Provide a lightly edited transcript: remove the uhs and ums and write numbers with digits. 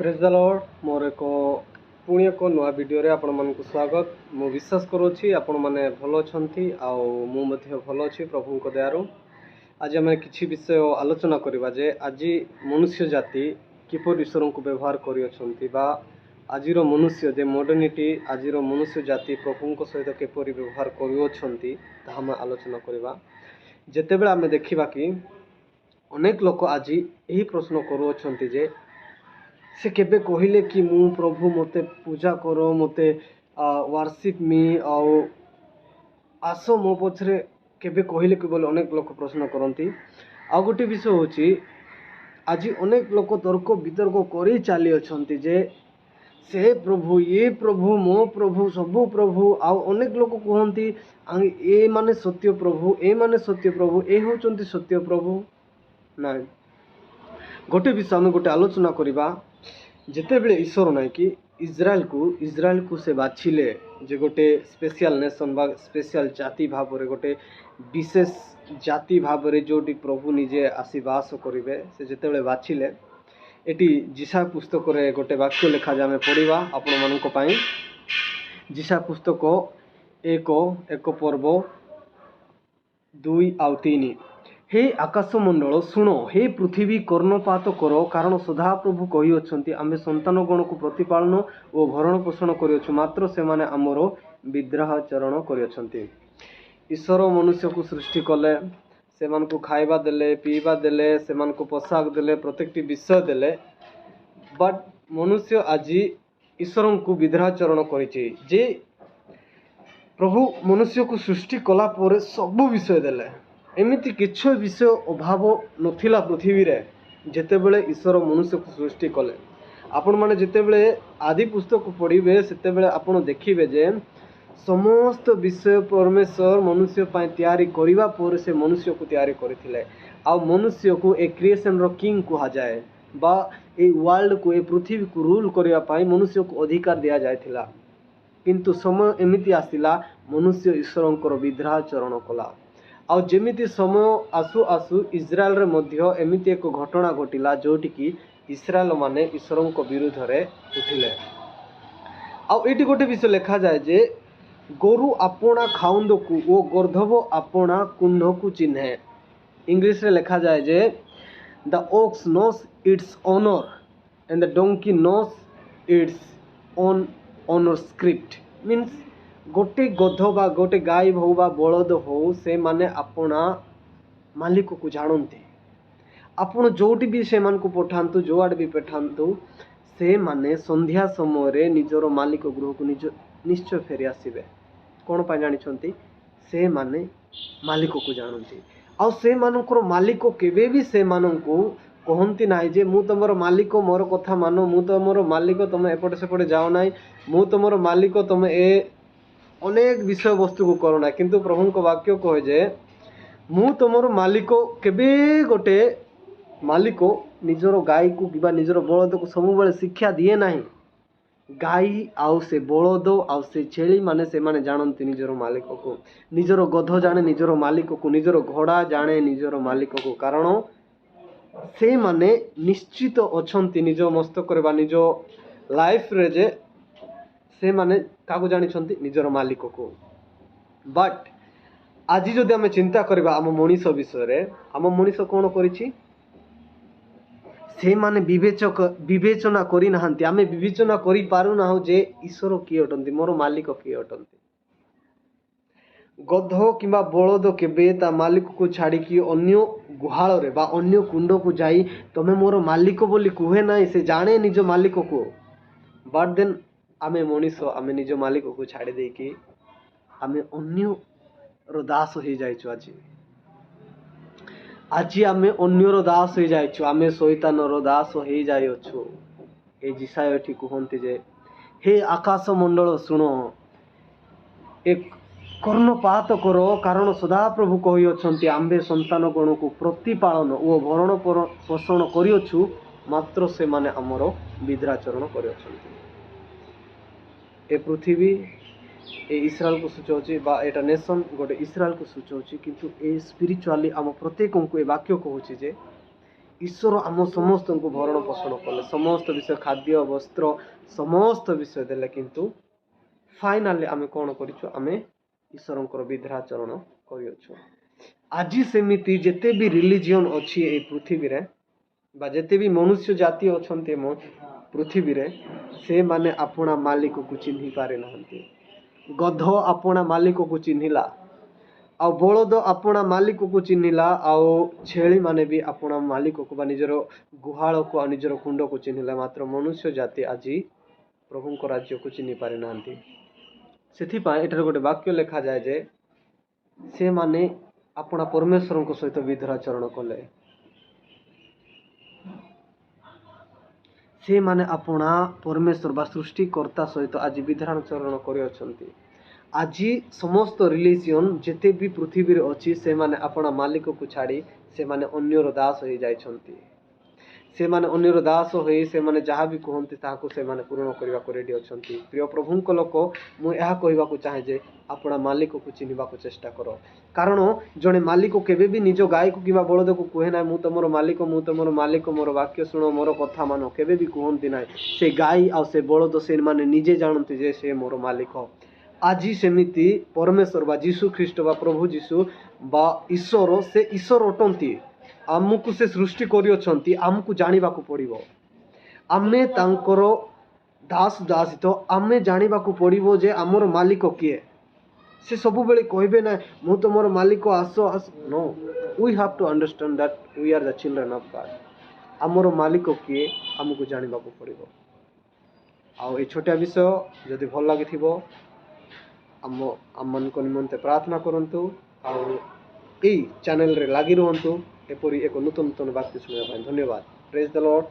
Praise the Lord मोर एक पुणी एक नुआ वीडियो रे आपण मानकु स्वागत। मु विश्वास करूछि आपण माने भलो अछंती आ मु मध्ये भलो अछि प्रभु को दयारु। आज हम किछि विषय आलोचना करिबा जे आज मनुष्य जाति किपर ईश्वर को व्यवहार करि अछंती बा आजिरो मनुष्य जे मॉडर्निटी आजिरो मनुष्य जाति प्रभु को सहित किपर व्यवहार करि अछंती ता हम आलोचना करिबा। जेतेबेला हम देखिबा कि अनेक लोक आज यही प्रश्न करू अछंती जे से केबे कहले कि मु प्रभु मते पूजा करो मते वर्शिप मी आसो मो पछरे केबे कहले कि बोले अनेक लोक प्रश्न करती। आ गोटे विषय होची आज अनेक लोक तर्क वितर्क करी चली अछंती जे से प्रभु ये प्रभु मो प्रभु सबु प्रभु आ अनेक लोक कहती ए माने सत्य प्रभु ए माने सत्य प्रभु ए होचंती सत्य प्रभु ना। गोटे विषय आम गोटे आलोचना करिबा जेतेबेले ईश्वर ना कि इज्राएल को से बाछिले जे गोटे स्पेशल नेशन बा स्पेशल जाति भाव रे गोटे विशेष जाति भाव रे जोटी प्रभु निजे आशीर्वास करिवे से जेतेबेले बाछिले एटी जिसा पुस्तक रे गोटे वाक्य लिखा जामे पढ़िबा आपण मानक पई। जिसा पुस्तक एक पर्व 2 आउ 3 हे आकाशमंडल शुण हे पृथ्वी कर्णपात कर कारण सदा प्रभु कही अच्छी आमे संतान गण को प्रतिपालन और भरण पोषण कर मात्र से माने आमर विद्राचरण कर। ईश्वर मनुष्य को सृष्टि कले से को खाइबा देले पीवा देले से को पोशाक देले प्रत्येक विषय देले बट मनुष्य आज ईश्वर को विद्राचरण करिछि जे प्रभु मनुष्य को सृष्टि कला पर सब विषय देले एमिति किछ विषय अभाव नथिला पृथ्वी रे जेतेबेले ईश्वर मनुष्य को सृष्टि कले। आपण माने जेतेबेले आदि पुस्तक पढ़िबे सेतेबेले आपण देखिबे जे समस्त विषय परमेश्वर मनुष्य पय तैयारी करिबा पर से मनुष्य को तैयारी करथिले आ मनुष्य को ए क्रिएशन रो किंग कहा जाए बा ए वर्ल्ड को ए पृथ्वी को रूल करिया पय मनुष्य को अधिकार दिया जायथिला किंतु समय एमिति आसिला मनुष्य ईश्वरंकर विद्राचरण कला आ जेमिति समय आसु आसु इज्राएल रे मध्य एमिति एक घटना घटिला जोटी कि इस्राएल माने ईश्वर को विरुद्ध रे उठिले। आ एटी गोटे विषय लिखा जाए जे गोरु आपणा खाउंद को ओ गर्धव आपणा कुंड को चिन्हे। इंग्लिश रे लिखा जाए जे the ox knows its owner and the donkey knows its own owner script means गोटे गध बा गोटे गाय हो बा बलद हो से माने अपना मालिक को जानते आपण जोटी भी से मान को पठांतु जो आड़ भी पठांतु से माने संध्या समय रे निजर मालिक गृह को निश्चय फेरी आसीबे कोन पा जानि छंती से माने मालिक को जानते आ से मानकर मालिक केबे भी से माननको कहती ना जे मु तुमर मालिक मोर कथा मानो मु तुमर मालिक तुम एपटे सेपटे जाओ ना मु तुमर मालिक तुम ए अनेक विषय वस्तु को करना किंतु प्रभु को वाक्य कहे जे मु तुमर मालिक केबे गोटे मालिक निजर गाय को किबा निजर बलद को सब बेले शिक्षा दिए ना गाय आउ से बलद आउ से छेली माने से माने जानती निजर मालिक को निजर गध जाने निजर मालिक को निजर घोड़ा जाने निजर मालिक को कारण से माने निश्चित अछंती निज मस्तक रे बा निज लाइफ रे जे से माने काको जानि छंती निजर मालिक को। बट आज जदि आम चिंता करबा आम मनीष विषय रे आम मनीष कोन करिछि से माने विवेचना करि नाहंती आमे विवेचना करि पारु ना जे ईश्वर की अटंती मोर मालिक की अटंती। गध किंबा बलद केबे ता मालिक को छाड़ी कि अन्य गुहाल रे बा अन्य कुंड को जाई तमे मोर मालिक बोली कुहे ना से जाने निज मालिक को बट देन आमे मनीष आमे निज मालिक को छाड़ी दे कि आमे अन्य रो दास हो जाइछु आज आमे अन्य रो दास हो जाइछु आमे शैतान रो दास हो जाइछु। ए जिसाय एठी कहंती जे हे आकाश मंडल सुनो एक कर्णपात करो कारण सदा प्रभु कही अछंती आंबे संतान गण को प्रतिपालन ओ भरण पोषण करियछु मात्र से माने हमर विद्राचरण करियछंती। ए पृथ्वी ए इस्राएल को सूचाउछि बा एटा नेशन गोटे इस्राएल को सूचाउछि किंतु ए स्पिरिचुअली आम प्रत्येक को ए वाक्य कहूछि जे ईश्वर आम समस्त को भरण पोषण कले समस्त विषय खाद्य वस्त्र समस्त विषय देले किंतु फाइनाली आम कौन करें ईश्वर विद्राचरण कर आज सेमिति जेते भी रिलीजियन अच्छी ए पृथ्वी रे बा जेते भी मनुष्य जाति अच्छा पृथ्वी रे से माने अपना मालिक को चिन्हि पारे नहंती गध अपना मालिक को चिन्हिला आ बलद अपना मालिक को चिन्हिला आ छेली माने भी अपना मालिक को निजर गुहाल को निजर कुंड को चिन्हिला मात्र मनुष्य जाति आज प्रभु को राज्य को चिन्हि पारे नहंती सेथिपाई एटार गोटे वाक्य लिखा जाए जे से माने अपना परमेश्वर को सहित विधराचरण कले से माने अपना परमेश्वर बा सृष्टिकर्ता सहित आज विधराचरण कर आज समस्त रिलीजियन जेते भी पृथ्वी रे अच्छी से माने अपना मालिक को छाड़ी से माने अन्यर दास हो जाइछंती से माने अन्यर दास हो से माने जहाँ भी कहते ताको से माने पूर्ण करने को रेडी अछंती प्रिय प्रभु को लोक मु यह कहबा को चाहे जे अपना मालिक को चिन्हबा को चेष्टा करो कारण जड़े मालिक केबे भी निज गाय को किबा बलद को कहे ना मु तुमर मालिक मोर वाक्य शुण मोर कथा मान केबे भी कहती ना से गाय आ से बलद से माने निजे जानती जे से मोर मालिक आज सेमिति परमेश्वर बा जीशु ख्रीष्ट बा प्रभु जीशु बा ईश्वर से ईश्वर अटंती आमको से सृष्टि करियछंती आमको जानिबा को पड़िबो आमे तांकर दास दासित आमे जानिबा को पड़िबो जे आमर मालिक किए से सब बेले कहबे ना मु तुमर मालिक आसो आस no we have to understand that we are the children of God आमर मालिक किए आमको जानिबा को पड़िबो आ ए छोटा विषय जदि भल लागिथिबो आम आमको निमंते प्रार्थना करंतु आ चैनल रे लागि रहंतु एपरी एक नूतन नूतन बात शुणा धन्यवाद प्रेज द लॉर्ड।